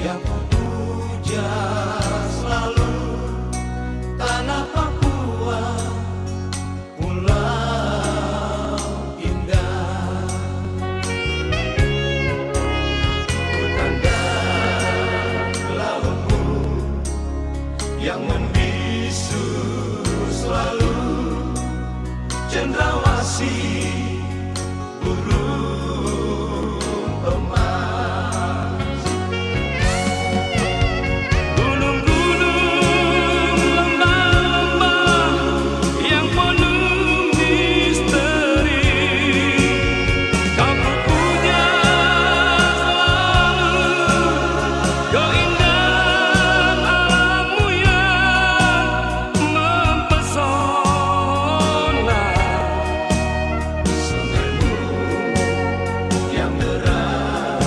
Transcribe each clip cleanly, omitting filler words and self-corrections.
yang kupuja selalu tanah Papua, pulau indah. Bertanda lautmu yang membisu selalu, cendrawasih burung emas. Gunung-gunung, lembah-lembah yang penuh misteri, kau punya selalu keindahan alammu yang mempesona. Sungaimu yang deras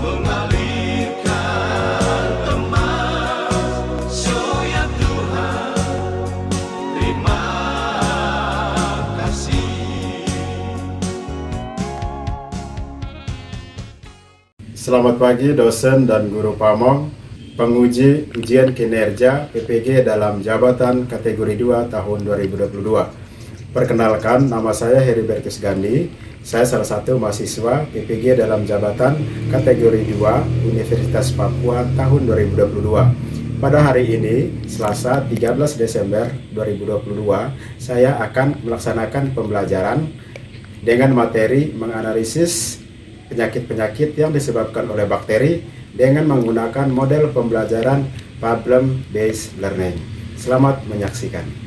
mengalirkan emas. So ya Tuhan, terima kasih. Selamat pagi dosen dan guru Pamong, penguji ujian kinerja PPG dalam jabatan kategori 2 tahun 2022. Perkenalkan, nama saya Heribertus Gandhi. Saya salah satu mahasiswa PPG dalam jabatan kategori 2 Universitas Papua tahun 2022. Pada hari ini, Selasa 13 Desember 2022, saya akan melaksanakan pembelajaran dengan materi menganalisis penyakit-penyakit yang disebabkan oleh bakteri dengan menggunakan model pembelajaran problem based learning. Selamat menyaksikan.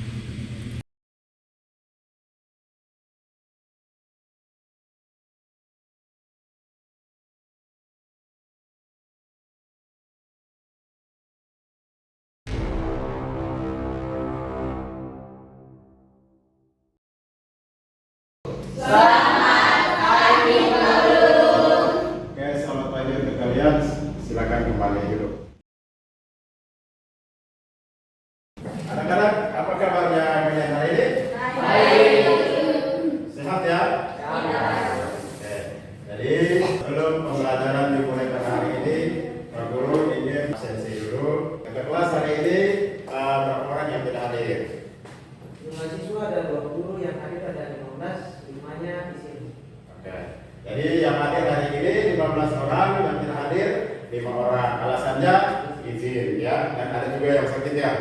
Oke, selamat pagi untuk kalian. Silakan kembali dulu. Anak-anak, apa kabarnya kalian hari ini? Sehat ya? Oke. Jadi sebelum pembelajaran dimulai pada hari ini, Pak Guru ingin absensi dulu. Ke kelas hari ini berapa orang yang tidak hadir? Mahasiswa ada 20 yang hadir ada 15, 5-nya di sini. Oke. Jadi yang hadir hari ini 15 orang, yang tidak hadir 5 orang. Alasannya izin ya, dan ada juga yang sakit ya.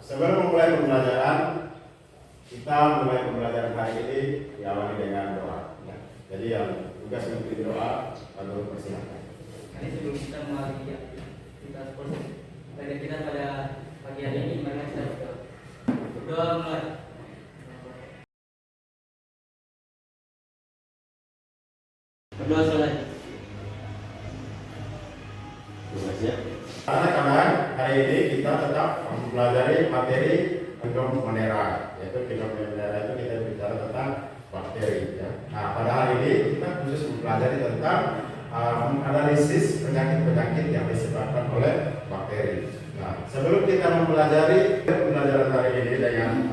Sebelum memulai pembelajaran, kita mulai pembelajaran hari ini diawali dengan doa. Ya. Jadi yang tugas memimpin doa, lalu persilakan. Ini sebelum kita mulai kita pada pagi hari ini, mari kita berdoa mulai. Berdoa selesai. Anak-anak, hari ini kita tetap mempelajari materi Phylomenera, yaitu Phylomenera itu kita bicara tentang bakteri. Ya. Nah, pada hari ini kita khusus mempelajari tentang menganalisis penyakit-penyakit yang disebabkan oleh bakteri. Nah, sebelum kita mempelajari pembelajaran hari ini dengan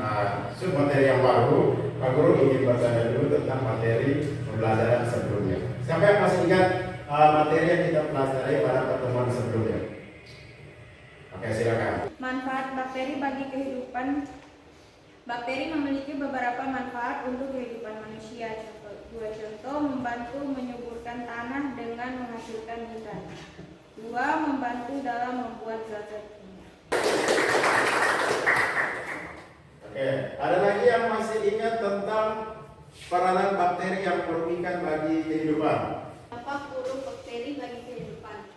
submateri yang baru, Pak Guru ingin bertanya dulu tentang materi pembelajaran sebelumnya. Siapa yang masih ingat materi yang kita pelajari pada pertemuan sebelumnya? Oke, silakan. Manfaat bakteri bagi kehidupan. Bakteri memiliki beberapa manfaat untuk kehidupan manusia. Dua contoh, membantu menyuburkan tanah dengan menghasilkan nitrat. 2. Membantu dalam membuat zat-zat kimia. Oke, ada lagi yang masih ingat tentang peranan bakteri yang merugikan bagi kehidupan? Dampak buruk bakteri bagi kehidupan.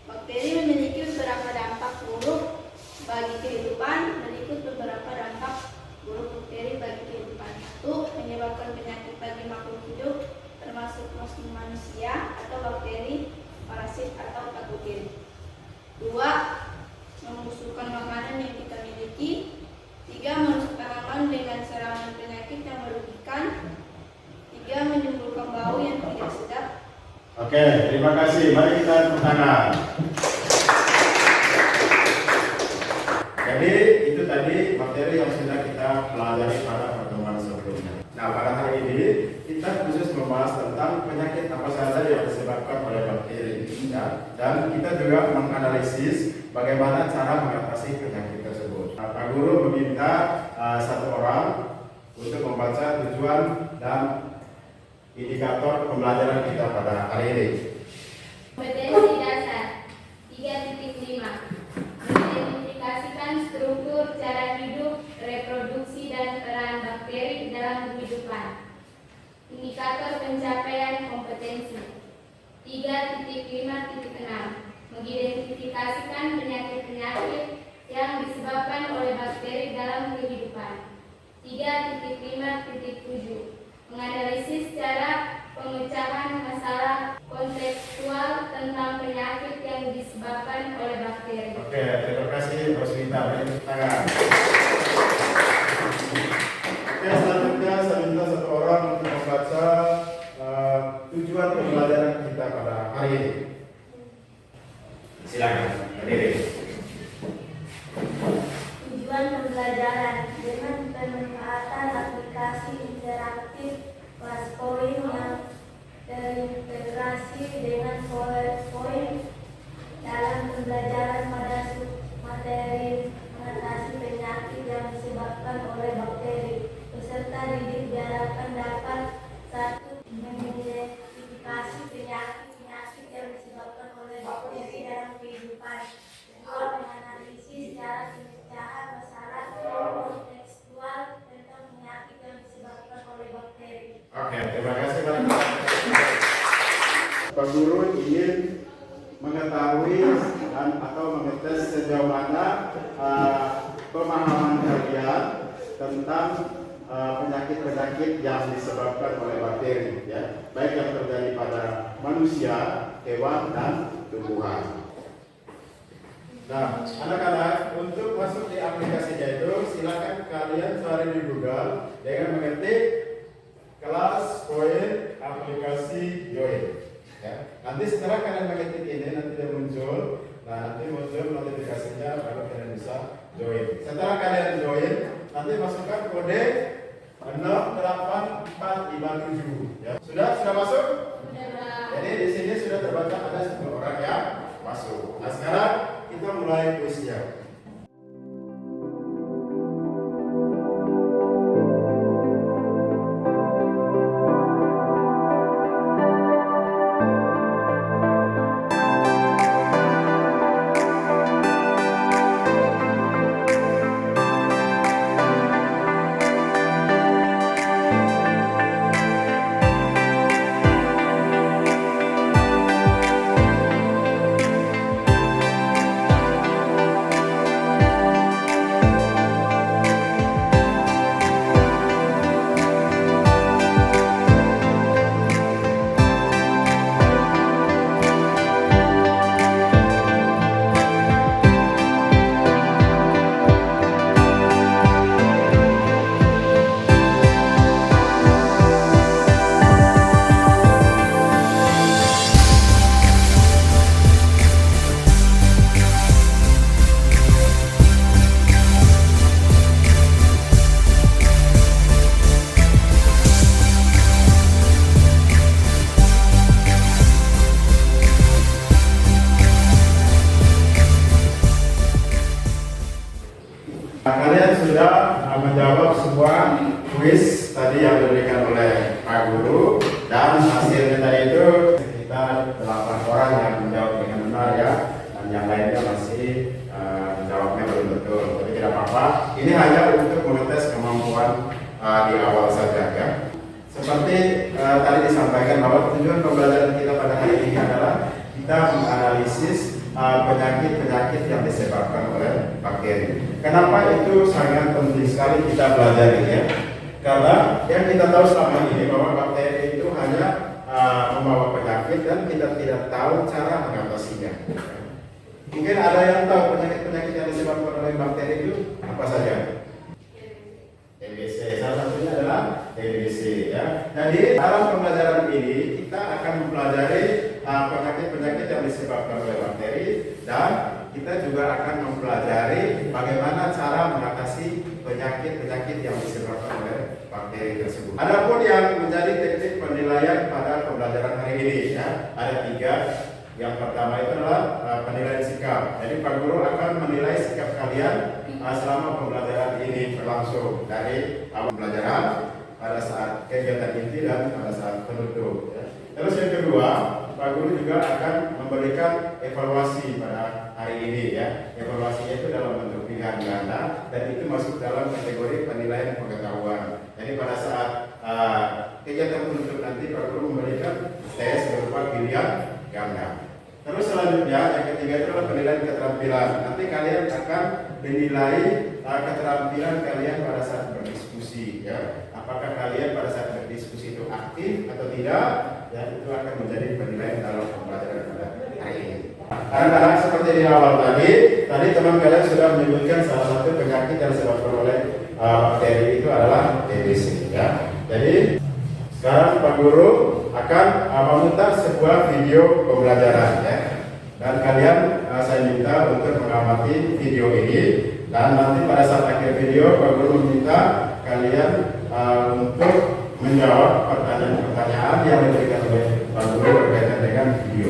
Bakteri memiliki beberapa dampak buruk bagi kehidupan. Berikut beberapa dampak buruk bakteri bagi kehidupan. 1. Menyebabkan penyakit bagi makhluk hidup, termasuk manusia atau bakteri, parasit atau patogen. 2. Membusukkan makanan yang kita miliki. 3. Merusak tanaman dengan serangan penyakit yang merugikan. 3. Menimbulkan bau yang tidak sedap. Oke, terima kasih. Mari kita tepuk tangan. Jadi itu tadi materi yang sudah kita pelajari pada pertemuan sebelumnya. Nah, pada hari ini kita khusus membahas tentang penyakit apa saja yang disebabkan oleh bakteri. Ya. dan kita juga menganalisis bagaimana cara mengatasi penyakit tersebut. Pak Guru meminta satu orang untuk membaca tujuan dan indikator pembelajaran kita pada hari ini. Kompetensi dasar 3.5 mengidentifikasikan struktur, cara hidup, reproduksi, dan peran bakteri dalam kehidupan. Indikator pencapaian kompetensi 3.5.6 mengidentifikasikan penyakit-penyakit yang disebabkan oleh bakteri dalam kehidupan. 3.5.7 menganalisis cara pemecahan masalah kontekstual tentang penyakit yang disebabkan oleh bakteri. Oke, terima kasih Roswita. Beri tepuk tangan. Oke, selanjutnya saya minta satu orang untuk membaca tujuan pembelajaran kita pada hari ini. Silakan, berdiri. Tujuan pembelajaran dengan pemanfaatan aplikasi interaktif PowerPoint yang terintegrasi dengan PowerPoint dalam pembelajaran pada materi mengatasi penyakit yang disebabkan oleh bakteri. Peserta didik diharapkan dapat 1. Mengidentifikasi penyakit yang disebabkan oleh bakteri dalam kehidupan. 2. Menganalisis cara pemecahan masalah kontekstual tentang penyakit yang disebabkan oleh bakteri. Oke, terima kasih banyak. Pak Guru ingin mengetahui dan atau mengetes sejauh mana pemahaman kalian tentang penyakit-penyakit yang disebabkan oleh bakteri, ya, baik yang terjadi pada manusia, hewan, dan tumbuhan. Nah, anak-anak, untuk masuk di aplikasinya itu silakan kalian cari di Google dengan mengetik kelas poin aplikasi join. Ya. Nanti setelah kalian mengetik ini nanti dia muncul, nanti muncul notifikasinya baru kalian bisa join. Setelah kalian join, nanti masukkan kode 68457. Ya. Sudah masuk? Jadi di sini sudah terbaca ada 10 orang yang masuk. Nah sekarang kita mulai kuisnya. Kalian sudah menjawab semua kuis tadi yang diberikan oleh Pak Guru, dan hasilnya tadi itu sekitar 8 orang yang menjawab dengan benar, ya, dan yang lainnya masih menjawabnya belum betul. Tapi tidak apa-apa. Ini hanya untuk mengetes kemampuan di awal saja, ya. Seperti tadi disampaikan bahwa tujuan pembelajaran kita pada hari ini adalah kita menganalisis penyakit-penyakit yang disebabkan oleh bakteri. Kenapa itu sangat penting sekali kita pelajari, ya? Karena yang kita tahu selama ini bahwa bakteri itu hanya membawa penyakit dan kita tidak tahu cara mengatasinya. Mungkin ada yang tahu penyakit-penyakit yang disebabkan oleh bakteri itu apa saja? TBC, salah satunya adalah TBC, ya. Jadi dalam pembelajaran ini kita akan mempelajari penyakit-penyakit yang disebabkan oleh bakteri, dan kita juga akan mempelajari bagaimana cara mengatasi penyakit-penyakit yang disebabkan oleh bakteri tersebut. Adapun yang menjadi teknik penilaian pada pembelajaran hari ini, ya, ada 3, Yang pertama itu adalah penilaian sikap. Jadi Pak Guru akan menilai sikap kalian selama pembelajaran ini berlangsung dari awal pembelajaran, pada saat kegiatan inti dan pada saat penutup. Ya. Terus yang kedua, Pak Guru juga akan memberikan evaluasi pada hari ini ya. Evaluasinya itu dalam bentuk pilihan ganda dan itu masuk dalam kategori penilaian pengetahuan. Jadi pada saat kegiatan penutup nanti Pak Guru memberikan tes berupa pilihan ganda. Terus selanjutnya yang ketiga itu adalah penilaian keterampilan. Nanti kalian akan menilai keterampilan kalian pada saat berdiskusi ya. Apakah kalian pada saat berdiskusi itu aktif atau tidak? Ya, itu akan menjadi penilaian dalam pembelajaran pada hari ini. Kadang-kadang seperti di awal tadi teman kalian sudah menyebutkan salah satu penyakit yang disebabkan oleh bakteri itu adalah TBC ya. Jadi sekarang Pak Guru akan memutar sebuah video pembelajaran ya. Dan kalian saya minta untuk mengamati video ini dan nanti pada saat akhir video Pak Guru meminta kalian untuk menjawab pertanyaan-pertanyaan yang diberikan oleh Pak Guru berkaitan dengan video.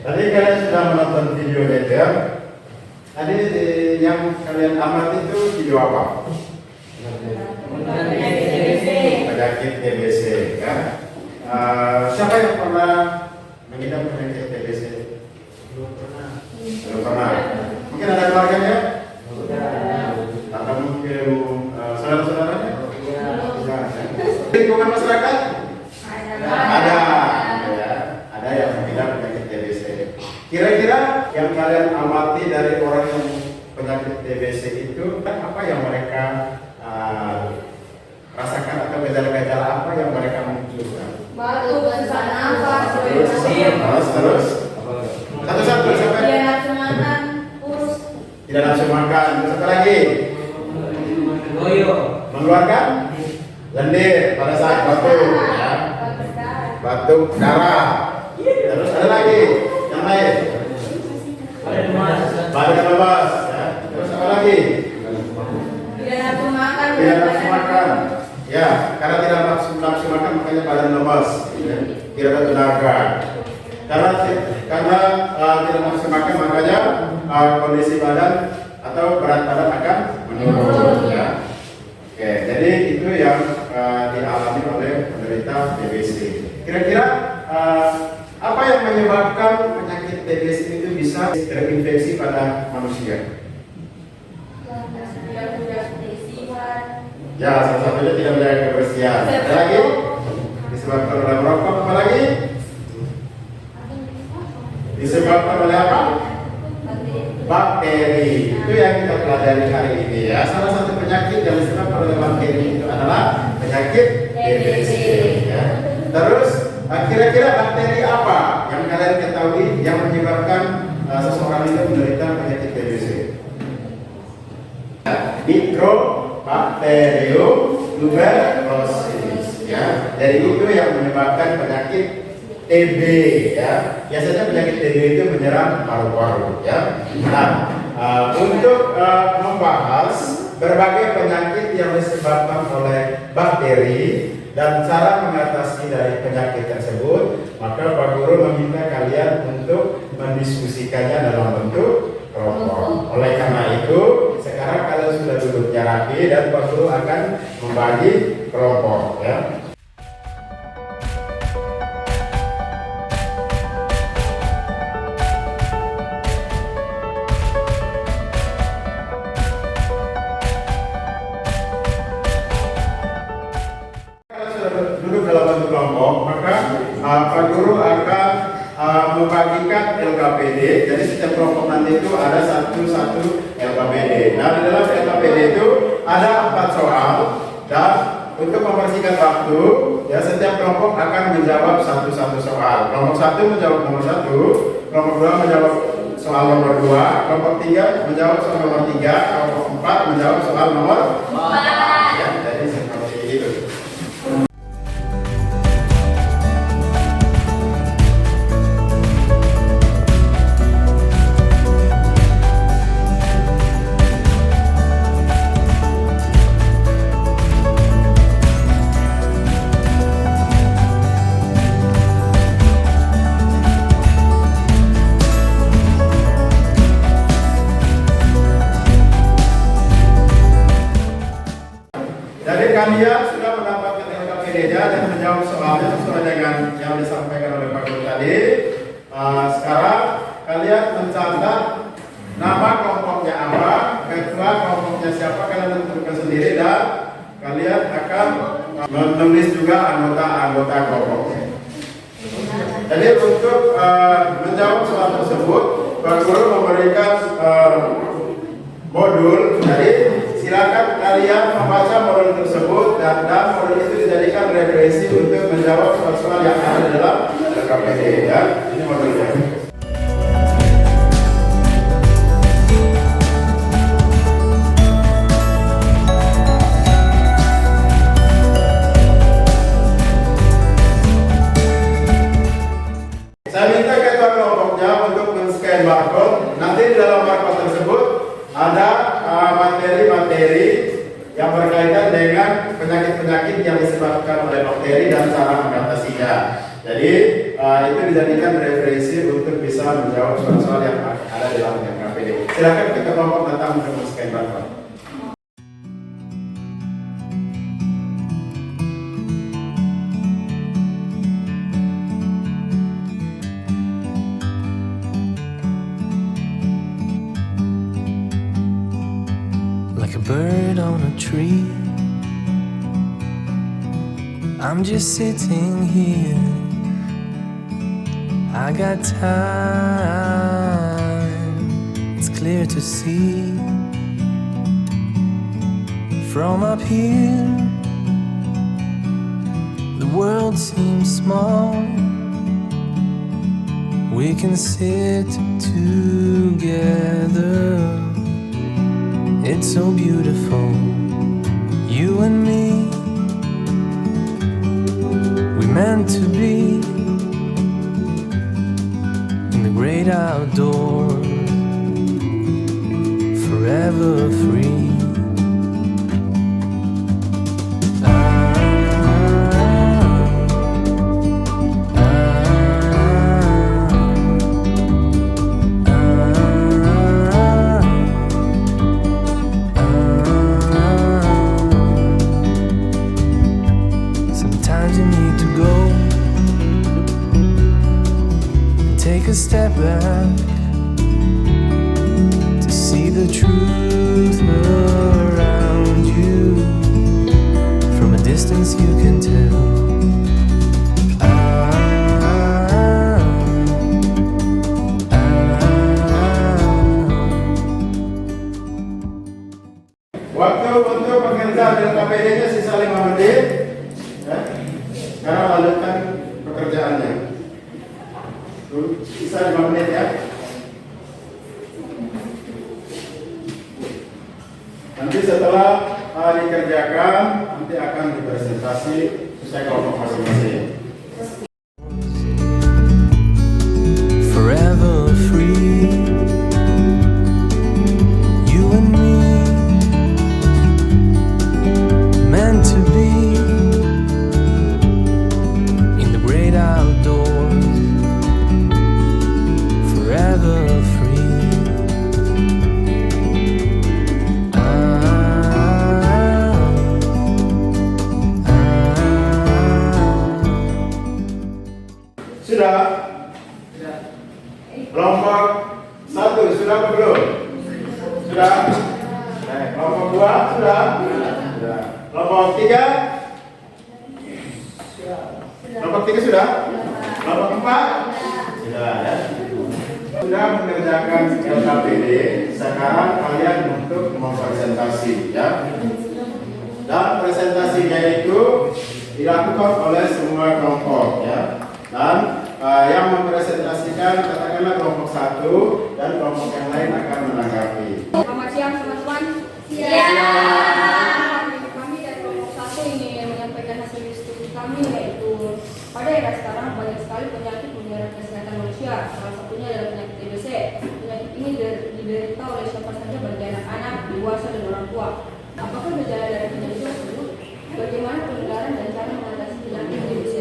Tadi kalian sudah menonton videonya ya. Tadi yang kalian amati itu video apa? Penyakit TBC ya. Siapa yang pernah mengidap penyakit TBC? Belum pernah. Mungkin ada keluarganya? Atau mungkin saudara-saudaranya? Lingkungan masyarakat? Ada. Ada yang mengidap penyakit TBC. Kira-kira yang kalian amati dari orang yang penyakit TBC itu apa yang mereka rasakan atau gejala-gejala apa yang mereka munculkan? Batuk, sesak nafas, Terus satu-satu sampai tidak nafsu makan, kurus, tidak nafsu makan. Terus apa lagi? Mengeluarkan lendir pada saat batuk ya. Batuk darah. Terus ada lagi yang lain? Badan lemas ya. Terus apa lagi? tidak nafsu makan, Tidak nafsu makan. Ya, karena tidak nafsu makan makanya badan lemas, ya. Tidak ada tenaga. Karena tidak nafsu makan makanya kondisi badan atau berat badan akan menurun. Ya. Oke, jadi itu yang dialami oleh penderita TBC. Kira-kira apa yang menyebabkan penyakit TBC itu bisa terinfeksi pada manusia? Ya, salah satunya tidak menjaga kebersihan. Ada lagi? Disebabkan oleh merokok, apa lagi? Disebabkan oleh apa? Bakteri. Itu yang kita pelajari hari ini ya. Salah satu penyakit yang disebabkan oleh bakteri itu adalah penyakit TBC. Ya. Terus kira-kira bakteri apa yang kalian ketahui yang menyebabkan seseorang itu menderita penyakit TBC? Mikrobakterium tuberculosis ya. Jadi itu yang menyebabkan penyakit TB ya. Biasanya penyakit TB itu menyerang paru-paru ya. Nah, untuk membahas berbagai penyakit yang disebabkan oleh bakteri dan cara mengatasi dari penyakit tersebut, maka Pak Guru meminta kalian untuk mendiskusikannya dalam bentuk kelompok. Oleh karena itu, sekarang kalian sudah duduknya rapi dan Pak Guru akan membagi kelompok ya. Pak Guru akan membagikan LKPD. Jadi setiap kelompok nanti itu ada satu LKPD. Nah, di dalam LKPD itu ada 4 soal, dan untuk mempersingkat waktu, ya setiap kelompok akan menjawab satu soal. Kelompok 1 menjawab nomor 1, kelompok 2 menjawab soal nomor 2, kelompok 3 menjawab soal nomor 3, kelompok 4 menjawab soal nomor 4. Ya, jadi seperti itu. Jadi kalian sudah mendapatkan LKPD-nya dan menjawab soalnya sesuai dengan yang disampaikan oleh Pak Guru tadi. Sekarang kalian mencatat nama kelompoknya apa, ketua kelompoknya siapa, kalian tentukan sendiri, dan kalian akan menulis juga anggota kelompoknya. Jadi untuk menjawab soal tersebut, Pak Guru memberikan modul. Jadi silakan kalian membaca modul tersebut, dan modul itu dijadikan referensi untuk menjawab soal-soal yang ada dalam LKPD. Ya, ini modulnya. Saya minta ketua kelompoknya untuk men-scan barcode. Nanti di dalam barcode tersebut ada materi-materi yang berkaitan dengan penyakit-penyakit yang disebabkan oleh bakteri dan cara mengatasinya. Jadi itu dijadikan referensi untuk bisa menjawab soal-soal yang ada di dalam LKPD. Silakan ketua kelompok datang untuk men-scan barcode. Like a bird on a tree, I'm just sitting here. I got time, it's clear to see. From up here, the world seems small. We can sit together. It's so beautiful, you and me. We meant to be in the great outdoors, forever free. Sometimes you need to go and take a step back to see the truth around you. From a distance you can tell. Waktu untuk pengerjaan LKPD-nya sisa 5 menit. Ya. Sekarang lanjutkan pekerjaannya. Sisa 5 menit ya. Nanti setelah dikerjakan, nanti akan dipresentasi sesuai kelompok masing-masing. Forever free, you and me, meant to be in the great outdoors, forever free. Sudah? Kelompok 1 sudah apa belum? Sudah? Kelompok 2 sudah? Sudah. Kelompok 3? Kelompok 3 sudah? Kelompok 4? Sudah ya. Sudah mengerjakan LKPD, sekarang kalian untuk mempresentasi ya. Dan presentasinya itu dilakukan oleh semua kelompok ya. Dan yang mempresentasikan katakanlah kelompok 1 dan kelompok yang lain akan menanggapi. Selamat siang teman-teman. Kami dari kelompok 1 ingin menyampaikan hasil studi kami, yaitu pada era sekarang banyak sekali penyakit menyerang kesehatan manusia. Salah satunya adalah penyakit TBC. Penyakit ini diderita oleh siapa saja, bagi anak-anak, dewasa, dan orang tua. Apakah gejala dari penyakit tersebut? Bagaimana penularan dan cara mengatasi penyakit TBC?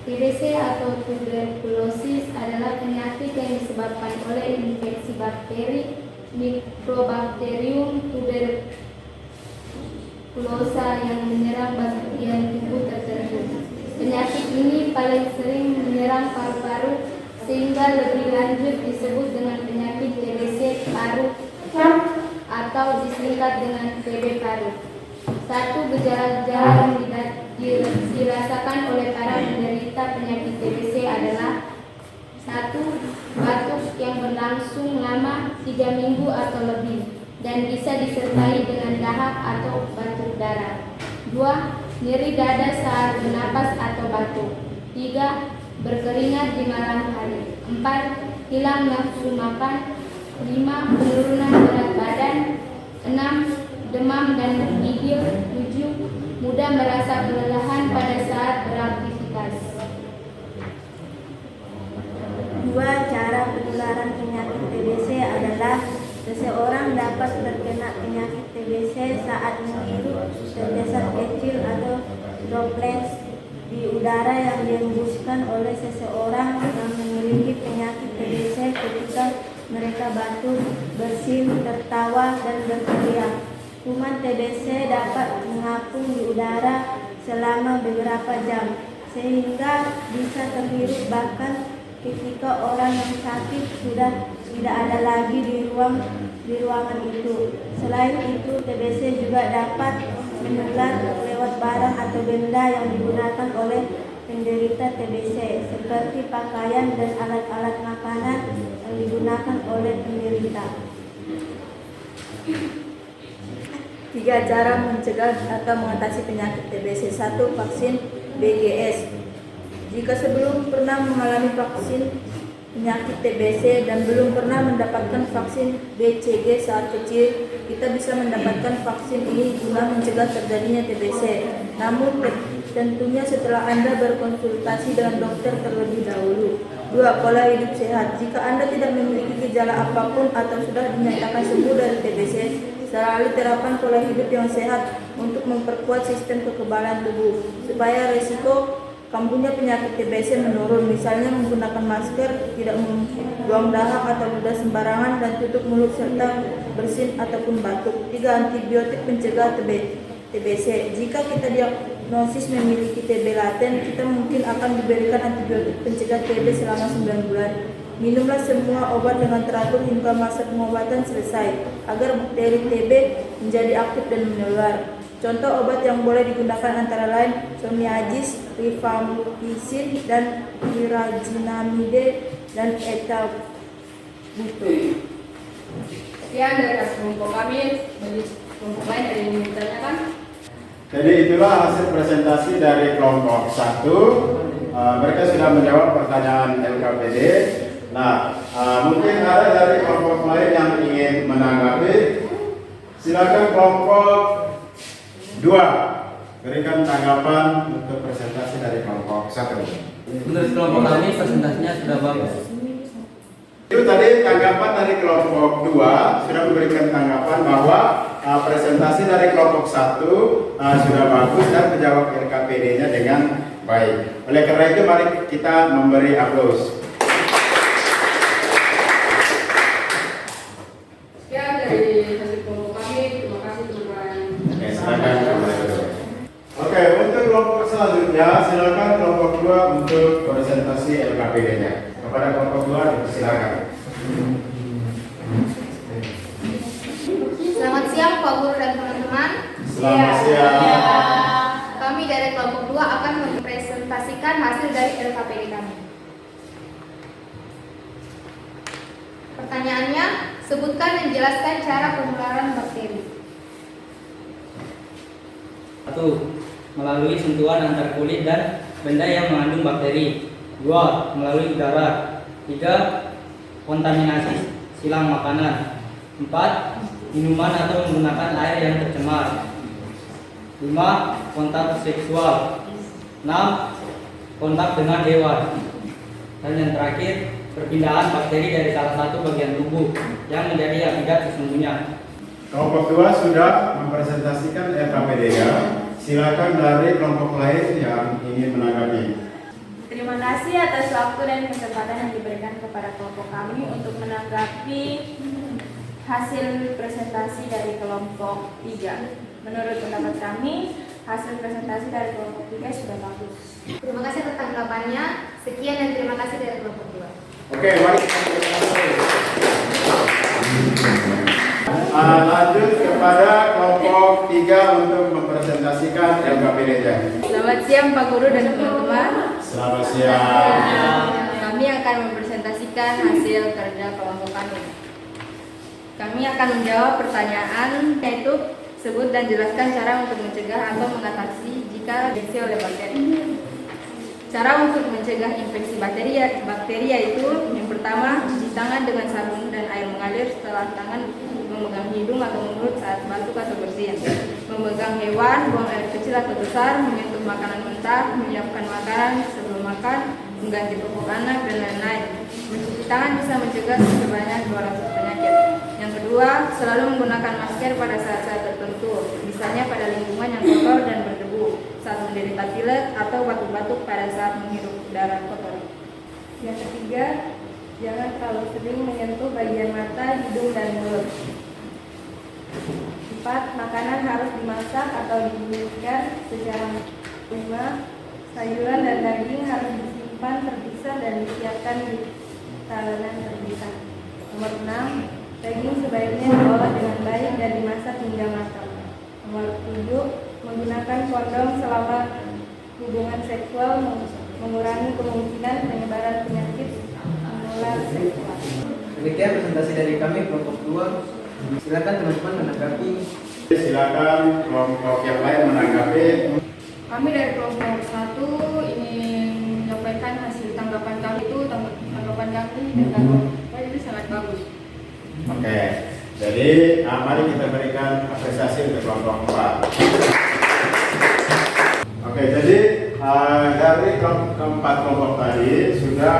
TBC atau tuberkulosis adalah penyakit yang disebabkan oleh infeksi bakteri Mycobacterium tuberculosa yang menyerang bagian tubuh tertentu. Penyakit ini paling sering menyerang paru-paru sehingga lebih lanjut disebut dengan penyakit TBC paru atau disingkat dengan TB paru. Satu gejala-gejala yang dirasakan oleh para penderita penyakit TBC adalah: 1. Batuk yang berlangsung lama 3 minggu atau lebih dan bisa disertai dengan dahak atau batuk darah. 2. Nyeri dada saat bernapas atau batuk. 3. Berkeringat di malam hari. 4. Hilang nafsu makan. 5. Penurunan berat badan. 6. Demam dan menggigil. 7. Mudah merasa kelelahan pada saat beraktivitas. 2. Cara penularan penyakit TBC adalah: seseorang dapat terkena penyakit TBC saat menghirup tetesan kecil atau droplets di udara yang dihembuskan oleh seseorang yang memiliki penyakit TBC ketika mereka batuk, bersin, tertawa, dan berteriak. Kuman TBC dapat mengapung di udara selama beberapa jam, sehingga bisa terhirup bahkan ketika orang yang sakit sudah tidak ada lagi di ruangan itu. Selain itu, TBC juga dapat menular lewat barang atau benda yang digunakan oleh penderita TBC, seperti pakaian dan alat-alat makanan yang digunakan oleh penderita. 3 cara mencegah atau mengatasi penyakit TBC. 1. Vaksin BGS. Jika sebelum pernah mengalami vaksin penyakit TBC dan belum pernah mendapatkan vaksin BCG saat kecil, kita bisa mendapatkan vaksin ini guna mencegah terjadinya TBC. Namun tentunya setelah Anda berkonsultasi dengan dokter terlebih dahulu. 2. Pola hidup sehat. Jika Anda tidak memiliki gejala apapun atau sudah dinyatakan sembuh dari TBC, selalu terapkan pola hidup yang sehat untuk memperkuat sistem kekebalan tubuh supaya risiko kambuhnya penyakit TBC menurun, misalnya menggunakan masker, tidak membuang dahak atau ludah sembarangan, dan tutup mulut serta bersin ataupun batuk. 3. Antibiotik pencegah TBC. Jika kita diagnosis memiliki TB laten, kita mungkin akan diberikan antibiotik pencegah TB selama 9 bulan. Minumlah semua obat dengan teratur hingga masa pengobatan selesai, agar bakteri TB menjadi aktif dan menular. Contoh obat yang boleh digunakan antara lain Soniazid, Rifampicin, dan Pirazinamide, dan Etabupril. Sekian dari kelompok kami. Bagi kelompok lain ada yang ingin ditanyakan? Jadi itulah hasil presentasi dari kelompok 1. Mereka sudah menjawab pertanyaan LKPD. Nah, mungkin ada dari kelompok lain yang ingin menanggapi. Silakan kelompok 2, berikan tanggapan untuk presentasi dari kelompok 1. Menurut kelompok kami presentasinya sudah bagus. Itu tadi tanggapan dari kelompok 2 sudah memberikan tanggapan bahwa presentasi dari kelompok 1 sudah bagus dan menjawab LKPD-nya dengan baik. Oleh karena itu mari kita memberi aplaus. Sekian dari hasil kelompok kami. Terima kasih teman-teman. Oke, silakan. Oke, untuk kelompok selanjutnya silakan kelompok 2 untuk presentasi LKPD-nya. Kepada kelompok 2 silakan. Selamat siang Pak Guru dan teman-teman. Selamat siang. Kami dari presentasikan hasil dari LKPD kami. Pertanyaannya, sebutkan dan jelaskan cara penularan bakteri. 1. Melalui sentuhan antar kulit dan benda yang mengandung bakteri. 2. Melalui udara. 3. Kontaminasi silang makanan. 4. Minuman atau menggunakan air yang tercemar. 5. Kontak seksual. 6. Kontak dengan hewan. Dan yang terakhir, perpindahan bakteri dari salah satu bagian tubuh yang menjadi akibat sesungguhnya. Kelompok 2 sudah mempresentasikan LKPD-nya. Silakan dari kelompok lain yang ingin menanggapi. Terima kasih atas waktu dan kesempatan yang diberikan kepada kelompok kami untuk menanggapi hasil presentasi dari kelompok 3. Menurut pendapat kami, hasil presentasi dari kelompok 3 sudah bagus. Terima kasih atas tanggapannya. Sekian dan terima kasih dari kelompok 2. Oke, mari kita lanjut kepada kelompok 3 untuk mempresentasikan LKPD-nya. Selamat siang Pak Guru dan teman-teman. Selamat siang. Kami akan mempresentasikan hasil kerja kelompok kami. Kami akan menjawab pertanyaan, yaitu sebut dan jelaskan cara untuk mencegah atau mengatasi jika diinfeksi oleh bakteri. Cara untuk mencegah infeksi bakteri yaitu yang pertama, cuci tangan dengan sabun dan air mengalir setelah tangan memegang hidung atau mulut saat batuk atau bersin, memegang hewan, buang air kecil atau besar, menyentuh makanan mentah, menyiapkan makanan sebelum makan, mengganti popok anak, dan lain-lain. Mencuci tangan bisa mencegah sebanyak 200 penyakit. Yang kedua, selalu menggunakan masker pada saat-saat tertentu, misalnya pada lingkungan yang kotor dan berdebu, saat menderita pilek atau batuk-batuk pada saat menghirup udara kotor. Yang ketiga, jangan terlalu sering menyentuh bagian mata, hidung, dan mulut. 4. Makanan harus dimasak atau didinginkan secara 5. Sayuran dan daging harus disimpan terpisah dan disiapkan di talenan terpisah. Nomor 6. Daging sebaiknya diolah dengan baik dan dimasak hingga matang. Nomor 7. Menggunakan kondom selama hubungan seksual mengurangi kemungkinan penyebaran penyakit menular seksual. Demikian presentasi dari kami kelompok 2. Silakan teman-teman menanggapi. Silakan kelompok yang lain menanggapi. Kami dari kelompok 1 ingin menyampaikan hasil tanggapan kami itu tanggapan kami tentang itu sangat bagus. Oke, jadi mari kita berikan apresiasi untuk kelompok 4. Oke, jadi dari keempat kelompok tadi sudah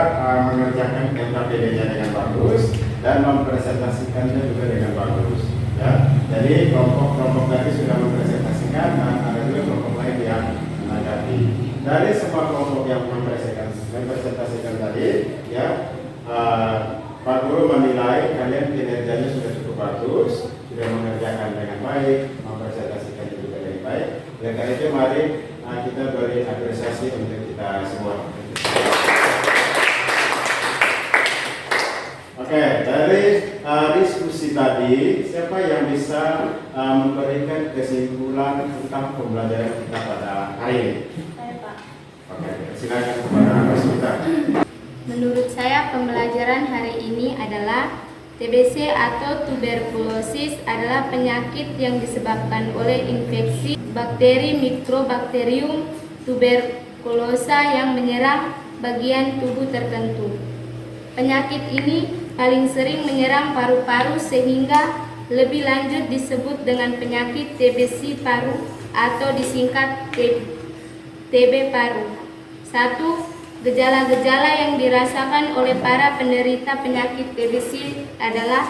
mengerjakan LKPD-nya dengan bagus dan mempresentasikannya juga dengan bagus. Ya, jadi kelompok tadi sudah mempresentasikan dan ada juga kelompok lain yang menanggapi. Dari semua kelompok yang mempresentasikan tadi, ya. Pak Guru menilai kalian kinerjanya sudah cukup bagus, sudah mengerjakan dengan baik, mempresentasikan juga dengan baik. Dan karena itu mari kita beri apresiasi untuk kita semua. Oke, dari diskusi tadi, siapa yang bisa memberikan kesimpulan tentang pembelajaran kita pada hari ini? Saya, Pak. Oke, silakan kepada Rosita. Menurut saya, pembelajaran hari ini adalah TBC atau tuberkulosis adalah penyakit yang disebabkan oleh infeksi bakteri Mycobacterium tuberculosa yang menyerang bagian tubuh tertentu. Penyakit ini paling sering menyerang paru-paru sehingga lebih lanjut disebut dengan penyakit TBC paru atau disingkat TB paru. 1. Gejala-gejala yang dirasakan oleh para penderita penyakit TBC adalah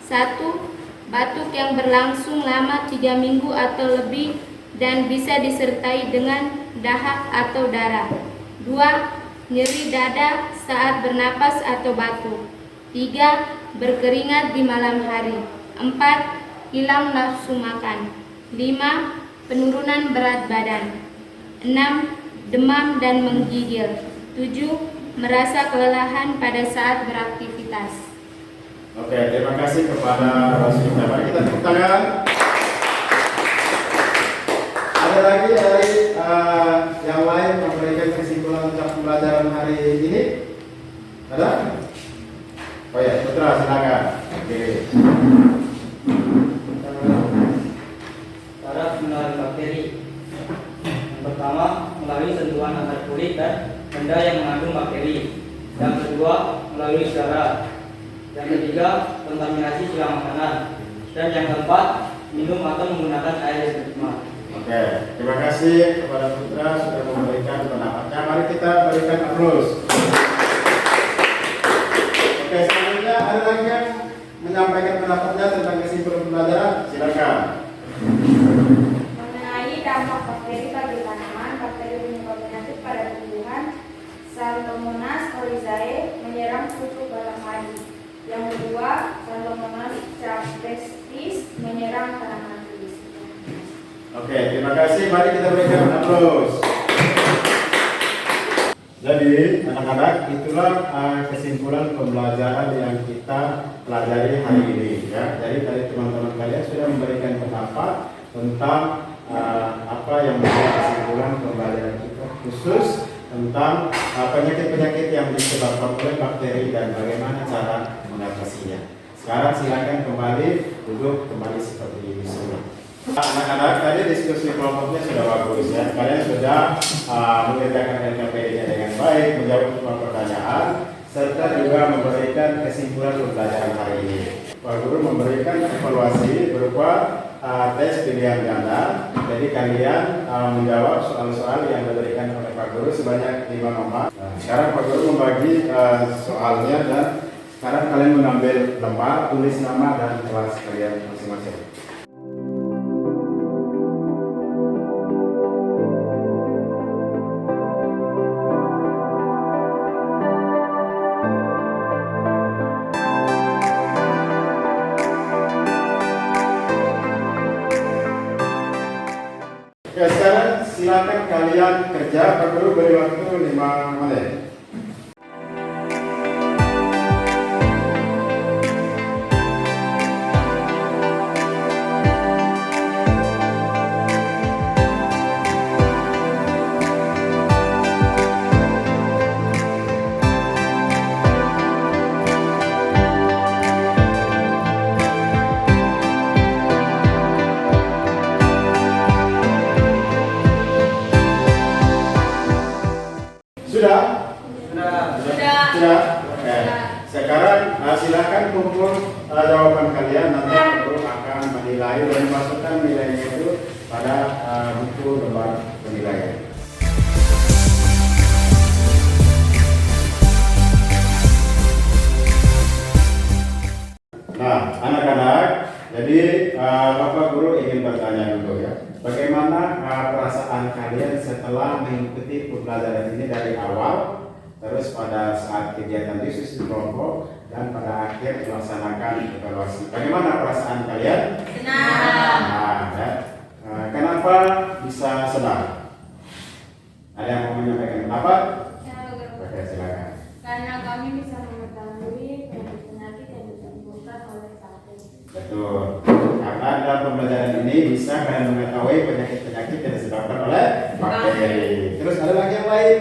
1. Batuk yang berlangsung lama 3 minggu atau lebih dan bisa disertai dengan dahak atau darah. 2. Nyeri dada saat bernapas atau batuk. 3. Berkeringat di malam hari. 4. Hilang nafsu makan. 5. Penurunan berat badan. 6. Demam dan menggigil. 7. Merasa kelelahan pada saat beraktivitas. Oke, terima kasih kepada Rosita. Mari kita tepuk tangan. Ada lagi dari yang lain memberikan kesimpulan untuk pembelajaran hari ini? Ada? Oh ya, Putra silakan. Oke. Cara mengenali bakteri. Yang pertama, melalui sentuhan antar kulit dan benda yang mengandung bakteri. Yang kedua, melalui udara. Yang ketiga, kontaminasi silang makanan. Dan yang keempat, minum atau menggunakan air yang tercemar. Oke, terima kasih kepada Putra sudah memberikan pendapatnya. Mari kita berikan aplaus. Oke, selanjutnya ada lagi yang menyampaikan pendapatnya tentang kesimpulan pembelajaran. Silakan. Mengenai dampak bakteri bagi tanaman, bakteri penyebab penyakit pada tumbuhan, Salmonas oryzae menyerang kutu balang padi. Yang kedua, Salmonas caprestis menyerang tanaman tulis. Oke, terima kasih. Mari kita berikan aplaus. Jadi, anak-anak, itulah kesimpulan pembelajaran yang kita pelajari hari ini. Ya. Jadi, tadi teman-teman kalian sudah memberikan pendapat tentang apa yang menjadi kesimpulan pembelajaran kita, khusus tentang penyakit-penyakit yang disebabkan oleh bakteri dan bagaimana cara mengatasinya. Sekarang silakan kembali duduk kembali seperti ini semua. Anak-anak, tadi diskusi kelompoknya sudah bagus ya. Kalian sudah mengerjakan LKPD-nya dengan baik, menjawab semua pertanyaan, serta juga memberikan kesimpulan pembelajaran hari ini. Pak Guru memberikan evaluasi berupa tes pilihan ganda. Jadi kalian menjawab soal-soal yang diberikan oleh Pak Guru sebanyak 5 nomor. Sekarang Pak Guru membagi soalnya dan sekarang kalian mengambil lembar, tulis nama dan kelas kalian masing-masing. Ya, sekarang silakan kalian kerja. Pak Guru beri waktu 5 menit. Sudah? Sudah? Oke. Sekarang silakan kumpul jawaban kalian. Nanti Pak Guru akan menilai dan masukkan nilainya itu pada buku lembar penilaian. Nah, anak-anak, jadi Bapak Guru ingin bertanya dulu ya. Bagaimana perasaan kalian setelah mengikuti pembelajaran ini dari awal, terus pada saat kegiatan diskusi kelompok dan pada akhir melaksanakan evaluasi? Bagaimana perasaan kalian? Senang. Nah, ya. Kenapa bisa senang? Ada yang mau menyampaikan pendapat? Oke, silakan. Karena kami bisa mengetahui penyakit-penyakit yang ditimbulkan oleh bakteri. Betul. Karena dalam pembelajaran ini bisa kalian mengetahui penyakit-penyakit yang disebabkan oleh bakteri. Terus ada lagi yang lain?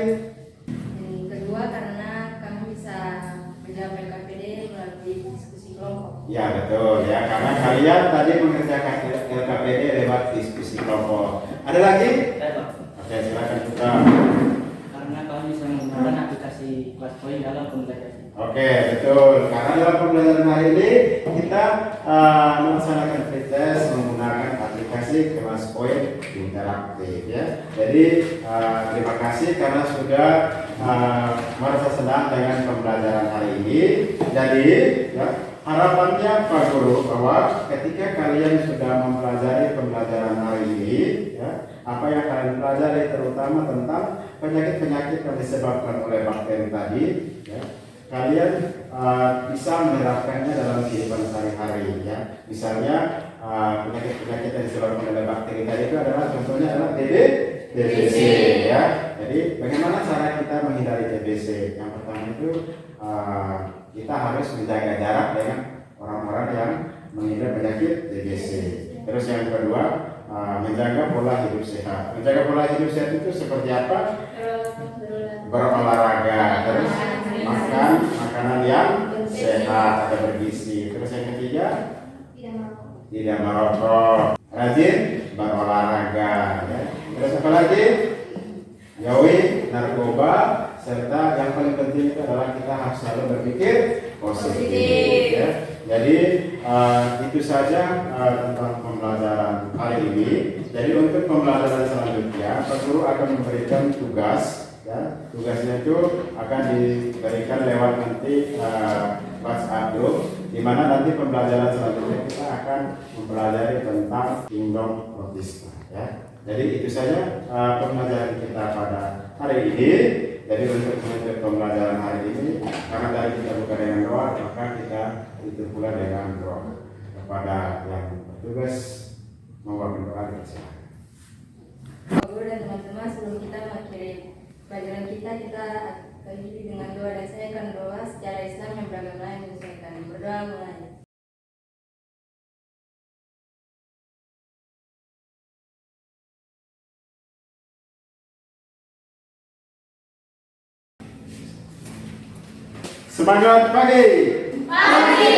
Yang kedua, karena kami bisa menjawab LKPD melalui diskusi kelompok. Ya betul ya, karena kalian tadi mengerjakan LKPD lewat diskusi kelompok. Ada lagi? Saya, Pak. Oke, silakan Putra. Karena kami bisa menggunakan aplikasi Classpoint dalam pembelajaran. Oke, betul. Karena dalam pembelajaran hari ini kita melaksanakan free test menggunakan aplikasi Classpoint interaktif ya. Jadi terima kasih karena sudah merasa senang dengan pembelajaran hari ini. Jadi ya, harapannya Pak Guru bahwa ketika kalian sudah mempelajari pembelajaran hari ini ya, apa yang kalian pelajari terutama tentang penyakit-penyakit yang disebabkan oleh bakteri tadi ya, kalian bisa menerapkannya dalam kehidupan sehari-hari ya. Misalnya penyakit-penyakit yang disebabkan oleh bakteri tadi itu adalah contohnya adalah TBC ya. Jadi bagaimana cara kita menghindari TBC? Yang pertama itu kita harus menjaga jarak dengan orang-orang yang mengidap penyakit TBC. Terus yang kedua menjaga pola hidup sehat. Menjaga pola hidup sehat itu seperti apa? berolahraga, terus makan makanan yang sehat atau bergizi. Terus yang ketiga, tidak merokok, rajin berolahraga, ya. Terus apa lagi? Jauhi narkoba, serta yang paling penting itu adalah kita harus selalu berpikir positif. Ya. Jadi itu saja tentang pembelajaran hari ini. Jadi untuk pembelajaran selanjutnya, Pak Guru akan memberikan tugas. Ya, tugasnya itu akan diberikan lewat nanti WhatsApp group, di mana nanti pembelajaran selanjutnya kita akan mempelajari tentang sindrom autisme. Ya. Jadi itu saja pembelajaran kita pada hari ini. Jadi untuk menutup pembelajaran hari ini, karena tadi kita buka dengan doa, maka kita itu pula dengan doa. Kepada yang bertugas mewakili doa kita. Pak Guru dan teman-teman, sebelum kita mengakhiri pelajaran kita akhiri dengan doa, dan saya akan doa secara Islam yang beragama yang menyesuaikan. Berdoa mulai. Semangat pagi. Pagi.